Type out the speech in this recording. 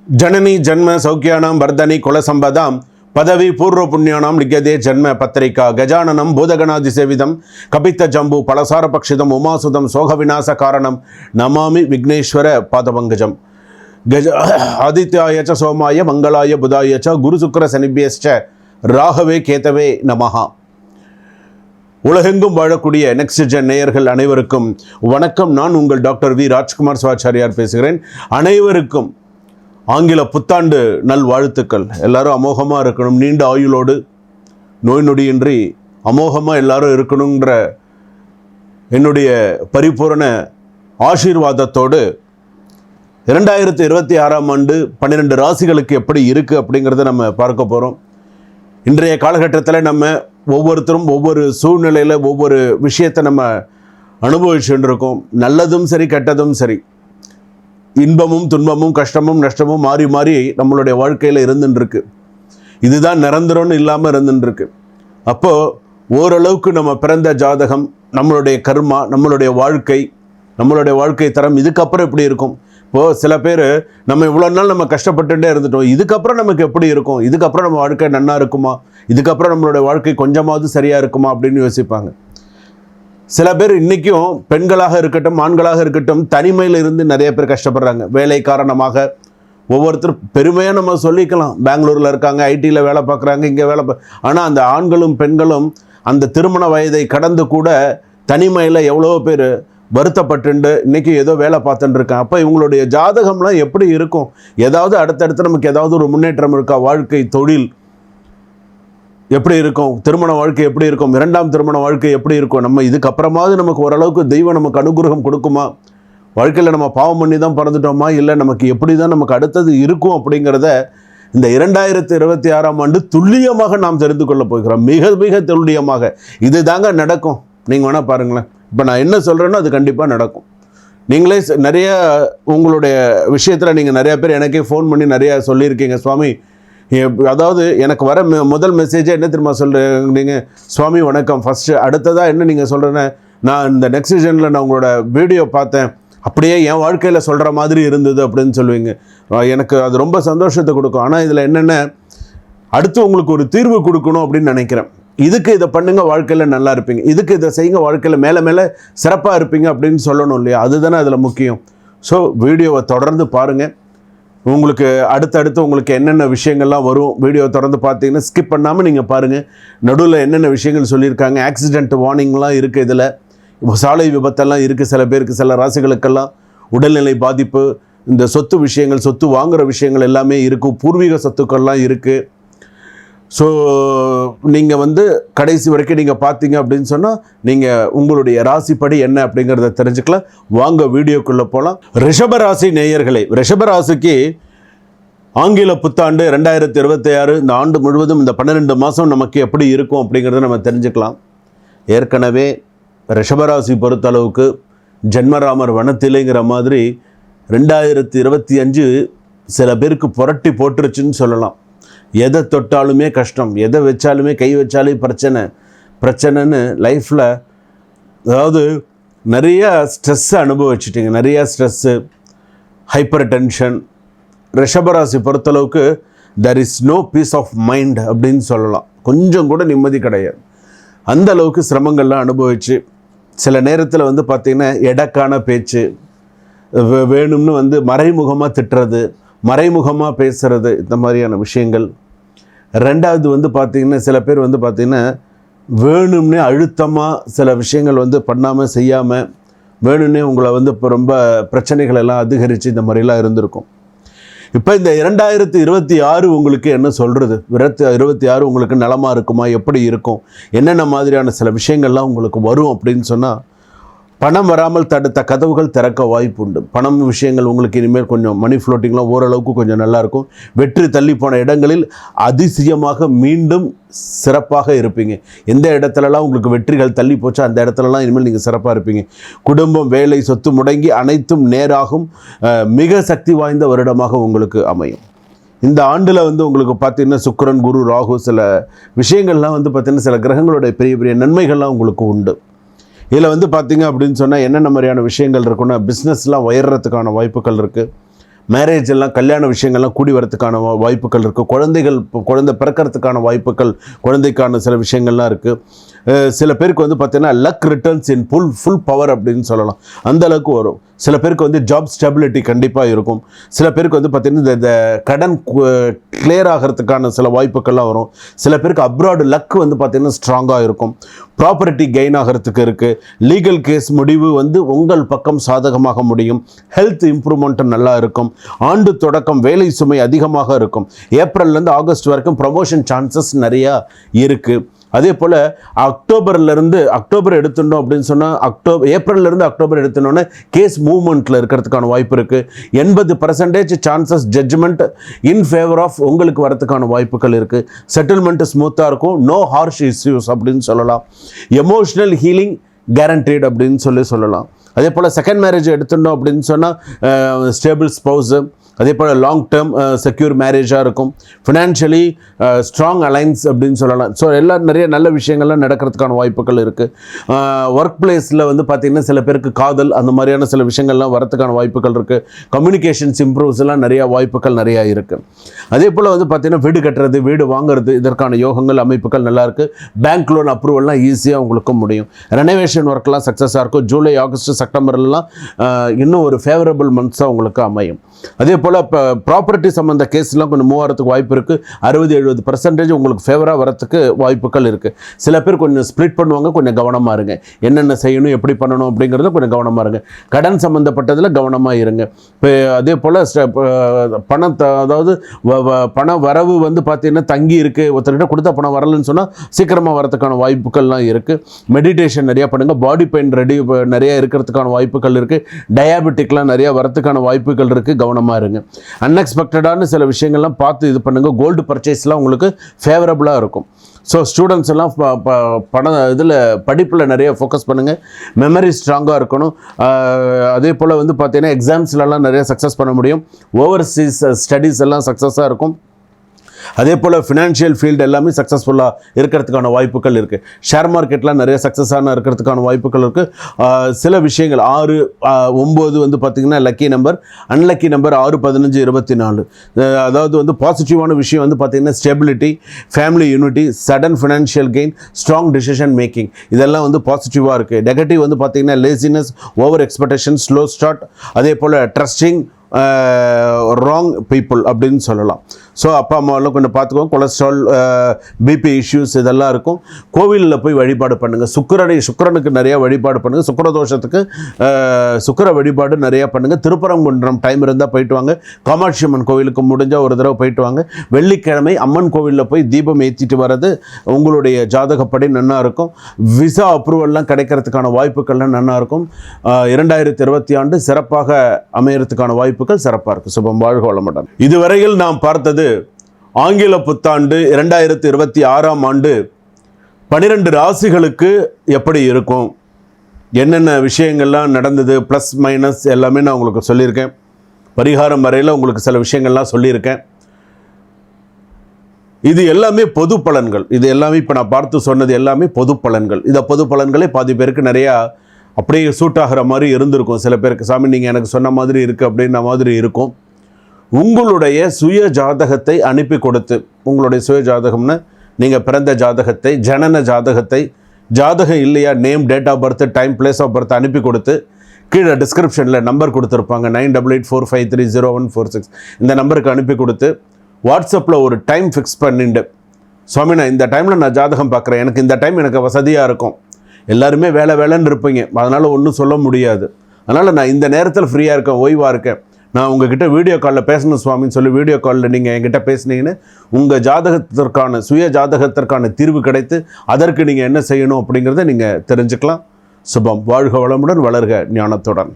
जननी जन्म सौख्यानां वर्धनी कुलसंपदां पदवी पूर्व पुण्यानां लिख्यते जन्म पत्रिका गजाननं भूतगणाधिसेवितं कपित्थजम्बू फलसारपक्षितम् उमासुतं सोगविनाश कारणं नमामि विघ्नेश्वर पादपङ्कजं गज आदित्याय च सोमाय मंगलाय बुधाय च गुरुशुक्र शनिभ्यश्च ராகவே கேதவே நமஹா. உலகெங்கும் வாழக்கூடிய நெக்ஸ்ட் ஜென் நேயர்கள் அனைவருக்கும் வணக்கம். நான் உங்கள் டாக்டர் வி ராஜ்குமார் சிவாச்சாரியார் பேசுகிறேன். அனைவருக்கும் ஆங்கில புத்தாண்டு நல் வாழ்த்துக்கள். எல்லாரும் அமோகமாக இருக்கணும், நீண்ட ஆயுளோடு நோய் நொடியின்றி அமோகமாக எல்லாரும் இருக்கணுங்கிற என்னுடைய பரிபூரண ஆசீர்வாதத்தோடு 2026ஆம் ஆண்டு 12 ராசிகளுக்கு எப்படி இருக்குது அப்படிங்கிறத நம்ம பார்க்க போகிறோம். இன்றைய காலகட்டத்தில் நம்ம ஒவ்வொருத்தரும் ஒவ்வொரு சூழ்நிலையில் ஒவ்வொரு விஷயத்தை நம்ம அனுபவிச்சுட்டு இருக்கோம். நல்லதும் சரி, கெட்டதும் சரி, இன்பமும் துன்பமும் கஷ்டமும் நஷ்டமும் மாறி மாறி நம்மளுடைய வாழ்க்கையில் இருந்துருக்கு. இதுதான் நிரந்தரம்னு இல்லாமல் இருந்துருக்கு. அப்போது ஓரளவுக்கு நம்ம பிறந்த ஜாதகம், நம்மளுடைய கர்மா, நம்மளுடைய வாழ்க்கை தரம் இதுக்கப்புறம் எப்படி இருக்கும்? இப்போது சில பேர் நம்ம இவ்வளோ நாள் நம்ம கஷ்டப்பட்டுட்டே இருந்துட்டோம், இதுக்கப்புறம் நமக்கு எப்படி இருக்கும், இதுக்கப்புறம் நம்ம வாழ்க்கை நன்னா இருக்குமா, இதுக்கப்புறம் நம்மளுடைய வாழ்க்கை கொஞ்சமாவது சரியாக இருக்குமா அப்படின்னு யோசிப்பாங்க. சில பேர் இன்றைக்கும் பெண்களாக இருக்கட்டும் ஆண்களாக இருக்கட்டும் தனிமையில் இருந்து நிறைய பேர் கஷ்டப்படுறாங்க. வேலை காரணமாக ஒவ்வொருத்தரும் பெருமையாக நம்ம சொல்லிக்கலாம், பெங்களூரில் இருக்காங்க, ஐடியில் வேலை பார்க்குறாங்க, இங்கே ஆனால் அந்த ஆண்களும் பெண்களும் அந்த திருமண வயதை கடந்து கூட தனிமையில் எவ்வளோ பேர் வருத்தப்பட்டு இன்றைக்கி ஏதோ வேலை பார்த்துட்டு இருக்கேன். அப்போ இவங்களுடைய ஜாதகம்லாம் எப்படி இருக்கும்? ஏதாவது அடுத்தடுத்து நமக்கு ஏதாவது ஒரு முன்னேற்றம் இருக்கா? வாழ்க்கை, தொழில் எப்படி இருக்கும்? திருமண வாழ்க்கை எப்படி இருக்கும்? 2ஆம் திருமண வாழ்க்கை எப்படி இருக்கும்? நம்ம இதுக்கப்புறமாவது நமக்கு ஓரளவுக்கு தெய்வம் நமக்கு அனுகிரகம் கொடுக்குமா? வாழ்க்கையில் நம்ம பாவம் பண்ணி தான் பிறந்துட்டோமா, இல்லை நமக்கு எப்படி தான் நமக்கு அடுத்தது இருக்கும் அப்படிங்கிறத இந்த 2026ஆம் ஆண்டு துல்லியமாக நாம் தெரிந்து கொள்ள போகிறோம். மிக மிக துல்லியமாக இது தாங்க நடக்கும். நீங்கள் வேணால் பாருங்களேன், இப்போ நான் என்ன சொல்கிறேன்னோ அது கண்டிப்பாக நடக்கும். நீங்களே நிறைய உங்களுடைய விஷயத்தில் நீங்கள் நிறையா பேர் எனக்கே ஃபோன் பண்ணி நிறையா சொல்லியிருக்கீங்க. சுவாமி, அதாவது எனக்கு வர முதல் மெசேஜே என்ன தெரியுமா சொல்கிறீங்க? சுவாமி வணக்கம், ஃபஸ்ட்டு அடுத்ததாக என்ன நீங்கள் சொல்கிறேன்னு, நான் இந்த நெக்ஸ்ட் ஜெனில் நான் உங்களோட வீடியோ பார்த்தேன், அப்படியே என் வாழ்க்கையில் சொல்கிற மாதிரி இருந்தது அப்படின்னு சொல்லுவீங்க. எனக்கு அது ரொம்ப சந்தோஷத்தை கொடுக்கும். ஆனால் இதில் என்னென்ன அடுத்து உங்களுக்கு ஒரு தீர்வு கொடுக்கணும் அப்படின்னு நினைக்கிறேன். இதுக்கு இதை பண்ணுங்கள், வாழ்க்கையில் நல்லா இருப்பீங்க, இதுக்கு இதை செய்யுங்க, வாழ்க்கையில் மேலே மேலே சிறப்பாக இருப்பீங்க அப்படின்னு சொல்லணும் இல்லையா? அதுதானே அதில் முக்கியம். ஸோ வீடியோவை தொடர்ந்து பாருங்கள். உங்களுக்கு அடுத்தடுத்து உங்களுக்கு என்னென்ன விஷயங்கள்லாம் வரும், வீடியோ தொடர்ந்து பார்த்தீங்கன்னா ஸ்கிப் பண்ணாமல் நீங்கள் பாருங்கள். நடுவில் என்னென்ன விஷயங்கள் சொல்லியிருக்காங்க, ஆக்சிடென்ட் வார்னிங்லாம் இருக்குது, இதில் சாலை விபத்தெல்லாம் இருக்குது. சில பேருக்கு, சில ராசிகளுக்கெல்லாம் உடல்நிலை பாதிப்பு, இந்த சொத்து விஷயங்கள், சொத்து வாங்குகிற விஷயங்கள் எல்லாமே இருக்குது, பூர்வீக சொத்துக்கள்லாம் இருக்குது. ஸோ நீங்கள் கடைசி வரைக்கும் நீங்கள் பார்த்தீங்க அப்படின்னு சொன்னால் நீங்கள் உங்களுடைய ராசிப்படி என்ன அப்படிங்கிறத தெரிஞ்சுக்கலாம். வாங்க வீடியோக்குள்ளே போகலாம். ரிஷபராசி நேயர்களே, ரிஷபராசிக்கு ஆங்கில புத்தாண்டு 2026 இந்த ஆண்டு முழுவதும் இந்த 12 மாதம் நமக்கு எப்படி இருக்கும் அப்படிங்கிறத நம்ம தெரிஞ்சுக்கலாம். ஏற்கனவே ரிஷபராசி பொறுத்தளவுக்கு ஜென்மராமர் வனத்திலேங்கிற மாதிரி 2025 சில பேருக்கு புரட்டி போட்டுருச்சுன்னு சொல்லலாம். எதை தொட்டாலுமே கஷ்டம், எதை வச்சாலுமே கை வச்சாலே பிரச்சனைன்னு லைஃப்பில், அதாவது நிறையா ஸ்ட்ரெஸ்ஸை அனுபவிச்சிட்டிங்க, நிறையா ஸ்ட்ரெஸ்ஸு, ஹைப்பர் டென்ஷன். ரிஷபராசி பொறுத்தளவுக்கு there is no peace of mind அப்படின்னு சொல்லலாம். கொஞ்சம் கூட நிம்மதி கிடையாது. அந்த அளவுக்கு சிரமங்கள்லாம் அனுபவிச்சு சில நேரத்தில் பார்த்திங்கன்னா எடக்கான பேச்சு, வேணும்னு மறைமுகமாக திட்டுறது, மறைமுகமாக பேசுகிறது, இந்த மாதிரியான விஷயங்கள். ரெண்டாவது பார்த்திங்கன்னா சில பேர் பார்த்திங்கன்னா வேணும்னே அழுத்தமாக சில விஷயங்கள் பண்ணாமல் செய்யாமல் வேணும்னே உங்களை இப்போ ரொம்ப பிரச்சனைகள் எல்லாம் அதிகரித்து இந்த மாதிரிலாம் இருந்திருக்கும். இப்போ இந்த 2026 உங்களுக்கு என்ன சொல்கிறது? 2026 உங்களுக்கு நலமாக இருக்குமா, எப்படி இருக்கும், என்னென்ன மாதிரியான சில விஷயங்கள்லாம் உங்களுக்கு வரும் அப்படின்னு சொன்னால், பணம் வராமல் தடுத்த கதவுகள் திறக்க வாய்ப்பு உண்டு. பணம் விஷயங்கள் உங்களுக்கு இனிமேல் கொஞ்சம் மணி ஃப்ளோட்டிங்லாம் ஓரளவுக்கு கொஞ்சம் நல்லாயிருக்கும். வெற்றி தள்ளி போன இடங்களில் அதிசயமாக மீண்டும் சிறப்பாக இருப்பீங்க. எந்த இடத்துலலாம் உங்களுக்கு வெற்றிகள் தள்ளி போச்சோ அந்த இடத்துலலாம் இனிமேல் நீங்கள் சிறப்பாக இருப்பீங்க. குடும்பம், வேலை, சொத்து முடங்கி அனைத்தும் நேராகும் மிக சக்தி வாய்ந்த வருடமாக உங்களுக்கு அமையும். இந்த ஆண்டில் உங்களுக்கு பார்த்திங்கன்னா சுக்கிரன், குரு, ராகு, சில விஷயங்கள்லாம் பார்த்திங்கன்னா சில கிரகங்களுடைய பெரிய பெரிய நன்மைகள்லாம் உங்களுக்கு உண்டு. இதில் பார்த்தீங்க அப்படின்னு சொன்னால் என்னென்ன மாதிரியான விஷயங்கள் இருக்குன்னா, பிஸ்னஸ்லாம் உயர்றதுக்கான வாய்ப்புகள் இருக்குது. மேரேஜ் எல்லாம் கல்யாண விஷயங்கள்லாம் கூடி வரதுக்கான வாய்ப்புகள் இருக்குது. குழந்தை பிறக்கிறதுக்கான வாய்ப்புகள், குழந்தைக்கான சில விஷயங்கள்லாம் இருக்குது. சில பேருக்கு வந்து பார்த்திங்கன்னா luck returns in full power அப்படின்னு சொல்லலாம், அந்த அளவுக்கு வரும். சில பேருக்கு வந்து ஜாப் ஸ்டெபிலிட்டி கண்டிப்பாக இருக்கும். சில பேருக்கு வந்து பார்த்திங்கன்னா இந்த கடன் கிளியர் ஆகிறதுக்கான சில வாய்ப்புகள்லாம் வரும். சில பேருக்கு அப்ராடு லக் வந்து பார்த்திங்கன்னா ஸ்ட்ராங்காக இருக்கும். ப்ராப்பர்ட்டி கெயின் ஆகிறதுக்கு இருக்குது. லீகல் கேஸ் முடிவு வந்து உங்கள் பக்கம் சாதகமாக முடியும். ஹெல்த் இம்ப்ரூவ்மெண்ட்டும் நல்லா இருக்கும். ஆண்டு தொடக்கம் வேலை சுமை அதிகமாக இருக்கும். ஏப்ரல்லேருந்து ஆகஸ்ட் வரைக்கும் ப்ரமோஷன் சான்சஸ் நிறையா இருக்குது. அதே போல் அக்டோபர் எடுத்துட்டோம் அப்படின்னு சொன்னால் ஏப்ரல்லேருந்து அக்டோபர் எடுத்துனோன்னே கேஸ் மூவ்மெண்ட்டில் இருக்கிறதுக்கான வாய்ப்பு இருக்குது. 80% chances judgement in favour of உங்களுக்கு வரதுக்கான வாய்ப்புகள் இருக்குது. செட்டில்மெண்ட் ஸ்மூத்தாக இருக்கும். நோ ஹார்ஷ் இஷ்யூஸ் அப்படின்னு சொல்லலாம். எமோஷ்னல் ஹீலிங் கேரண்டீட் அப்படின்னு சொல்லலாம். அதே போல் செகண்ட் மேரேஜ் எடுத்துட்டோம் அப்படின்னு சொன்னால் ஸ்டேபிள் ஸ்பௌஸு, அதே போல் லாங் டேர்ம் செக்யூர் மேரேஜாக இருக்கும். ஃபினான்ஷியலி ஸ்ட்ராங் அலைன்ஸ் அப்படின்னு சொல்லலாம். ஸோ எல்லாம் நிறைய நல்ல விஷயங்கள்லாம் நடக்கிறதுக்கான வாய்ப்புகள் இருக்குது. ஒர்க் பிளேஸில் வந்து பார்த்திங்கன்னா சில பேருக்கு காதல் அந்த மாதிரியான சில விஷயங்கள்லாம் வரதுக்கான வாய்ப்புகள் இருக்குது. கம்யூனிகேஷன்ஸ் இம்ப்ரூவ்ஸ் எல்லாம் நிறையா வாய்ப்புகள் நிறையா இருக்குது. அதே போல் வந்து பார்த்திங்கன்னா வீடு கட்டுறது, வீடு வாங்குறது, இதற்கான யோகங்கள் அமைப்புகள் நல்லாயிருக்கு. பேங்க் லோன் அப்ரூவல்லாம் ஈஸியாக உங்களுக்கு முடியும். ரெனோவேஷன் ஒர்க்லாம் சக்ஸஸாக இருக்கும். ஜூலை, ஆகஸ்ட், செப்டம்பர்லாம் இன்னும் ஒரு ஃபேவரபிள் மந்த்ஸாக உங்களுக்கு அமையும். அதே போல் இப்போ ப்ராப்பர்ட்டி சம்மந்த கேஸ்லாம் கொஞ்சம் மூவ் ஆகிறதுக்கு வாய்ப்பு இருக்குது. 60-70% உங்களுக்கு ஃபேவராக வரத்துக்கு வாய்ப்புகள் இருக்குது. சில பேர் கொஞ்சம் ஸ்ப்ளிட் பண்ணுவாங்க, கொஞ்சம் கவனமாக இருங்க. என்னென்ன செய்யணும், எப்படி பண்ணணும் அப்படிங்கிறத கொஞ்சம் கவனமாக இருங்க. கடன் சம்மந்தப்பட்டதில் கவனமாக இருங்க. இப்போ அதே போல் அதாவது பண வரவு வந்து பார்த்திங்கன்னா தங்கி இருக்குது. ஒருத்தர்கிட்ட கொடுத்த பணம் வரலன்னு சொன்னால் சீக்கிரமாக வரதுக்கான வாய்ப்புகள்லாம் இருக்குது. மெடிடேஷன் நிறையா பண்ணுங்கள். பாடி பெயின் நிறையா இருக்கிறதுக்கான வாய்ப்புகள் இருக்குது. டயாபெட்டிக்லாம் நிறையா வரதுக்கான வாய்ப்புகள் இருக்குது. கவனமாக இருங்க. அன்எக்ஸ்பெக்டடான சில விஷயங்கள்லாம் பார்த்து இது பண்ணுங்கள். கோல்டு பர்ச்சேஸ்லாம் உங்களுக்கு ஃபேவரபுளாக இருக்கும். ஸோ ஸ்டூடெண்ட்ஸ் எல்லாம் படிப்பில் நிறைய ஃபோக்கஸ் பண்ணுங்கள். மெமரி ஸ்ட்ராங்காக இருக்கணும். அதே போல் வந்து பார்த்தீங்கன்னா எக்ஸாம்ஸ்லலாம் நிறைய சக்ஸஸ் பண்ண முடியும். ஓவர்சீஸ் ஸ்டடீஸ் எல்லாம் சக்ஸஸாக இருக்கும். அதே போல் ஃபினான்ஷியல் ஃபீல்டு எல்லாமே சக்ஸஸ்ஃபுல்லாக இருக்கிறதுக்கான வாய்ப்புகள் இருக்குது. ஷேர் மார்க்கெட்லாம் நிறைய சக்ஸஸான இருக்கிறதுக்கான வாய்ப்புகள் இருக்குது. சில விஷயங்கள் 6, 9 வந்து பார்த்திங்கன்னா லக்கி நம்பர். Unlucky number 6, 15, 24. அதாவது வந்து பாசிட்டிவான விஷயம் வந்து பார்த்திங்கன்னா stability, family unity, sudden financial gain, strong decision making, இதெல்லாம் வந்து பாசிட்டிவாக இருக்குது. நெகட்டிவ் வந்து பார்த்திங்கன்னா laziness, over expectation, slow start, அதே போல் ட்ரஸ்டிங் ராங் பீப்புள் அப்படின்னு சொல்லலாம். ஸோ அப்பா அம்மாவெல்லாம் கொஞ்சம் பார்த்துக்கோங்க. கொலஸ்ட்ரால், பிபி இஷ்யூஸ் இதெல்லாம் இருக்கும். கோவிலில் போய் வழிபாடு பண்ணுங்கள். சுக்கிரனுக்கு நிறையா வழிபாடு பண்ணுங்கள். சுக்கிரதோஷத்துக்கு சுக்கிர வழிபாடு நிறையா பண்ணுங்கள். திருப்பரங்குன்றம் டைம் இருந்தால் போயிட்டு வாங்க. காமாட்சி அம்மன் கோவிலுக்கு முடிஞ்சால் ஒரு தடவை போயிட்டு வாங்க. வெள்ளிக்கிழமை அம்மன் கோவிலில் போய் தீபம் ஏற்றிட்டு வர்றது உங்களுடைய ஜாதகப்படி நல்லா இருக்கும். விசா அப்ரூவல்லாம் கிடைக்கிறதுக்கான வாய்ப்புகள்லாம் நல்லா இருக்கும். 2020 சிறப்பாக அமையறதுக்கான வாய்ப்புகள் சிறப்பாக இருக்குது. சுபம், வாழ்க வளமுடன். இதுவரையில் நாம் பார்த்தது ஆங்கில புத்தாண்டு 2026 12 ராசிகளுக்கு எப்படி இருக்கும், என்னென்ன விஷயங்கள்லாம் நடந்தது, ப்ளஸ் மைனஸ் எல்லாமே நான் உங்களுக்கு சொல்லியிருக்கேன். பரிகாரம் வரையில் உங்களுக்கு சில விஷயங்கள்லாம் சொல்லியிருக்கேன். இது எல்லாமே பொது பலன்கள். இது எல்லாமே இப்போ நான் பார்த்து சொன்னது எல்லாமே பொது பலன்கள். இந்த பொது பலன்களே பாதி பேருக்கு நிறையா அப்படியே சூட் ஆகிற மாதிரி இருந்திருக்கும். சில பேருக்கு சாமி நீங்கள் எனக்கு சொன்ன மாதிரி இருக்குது அப்படின்ற மாதிரி இருக்கும். உங்களுடைய சுய ஜாதகத்தை அனுப்பி கொடுத்து, உங்களுடைய சுய ஜாதகம்னு நீங்கள் பிறந்த ஜாதகத்தை, ஜனன ஜாதகத்தை, ஜாதகம் இல்லையா name, date of birth, time, place of birth அனுப்பி கொடுத்து கீழே டிஸ்கிரிப்ஷனில் நம்பர் கொடுத்துருப்பாங்க 9884530146. இந்த நம்பருக்கு அனுப்பி கொடுத்து வாட்ஸ்அப்பில் ஒரு டைம் ஃபிக்ஸ் பண்ணிட்டு, சுவாமி நான் இந்த டைமில் நான் ஜாதகம் பார்க்குறேன், எனக்கு இந்த டைம் எனக்கு வசதியாக இருக்கும். எல்லாருமே வேலைன்னு இருப்பீங்க, அதனால் ஒன்றும் சொல்ல முடியாது. அதனால் நான் இந்த நேரத்தில் ஃப்ரீயாக இருக்கேன், ஓய்வாக இருக்கேன், நான் உங்ககிட்ட வீடியோ காலில் பேசணும் சுவாமின்னு சொல்லி வீடியோ காலில் நீங்கள் என்கிட்ட பேசுனீங்கன்னு உங்கள் ஜாதகத்திற்கான சுய ஜாதகத்திற்கான தீர்வு கிடைத்து அதற்கு நீங்கள் என்ன செய்யணும் அப்படிங்கிறத நீங்கள் தெரிஞ்சுக்கலாம். சுபம், வாழ்க வளமுடன், வளர்க ஞானத்துடன்.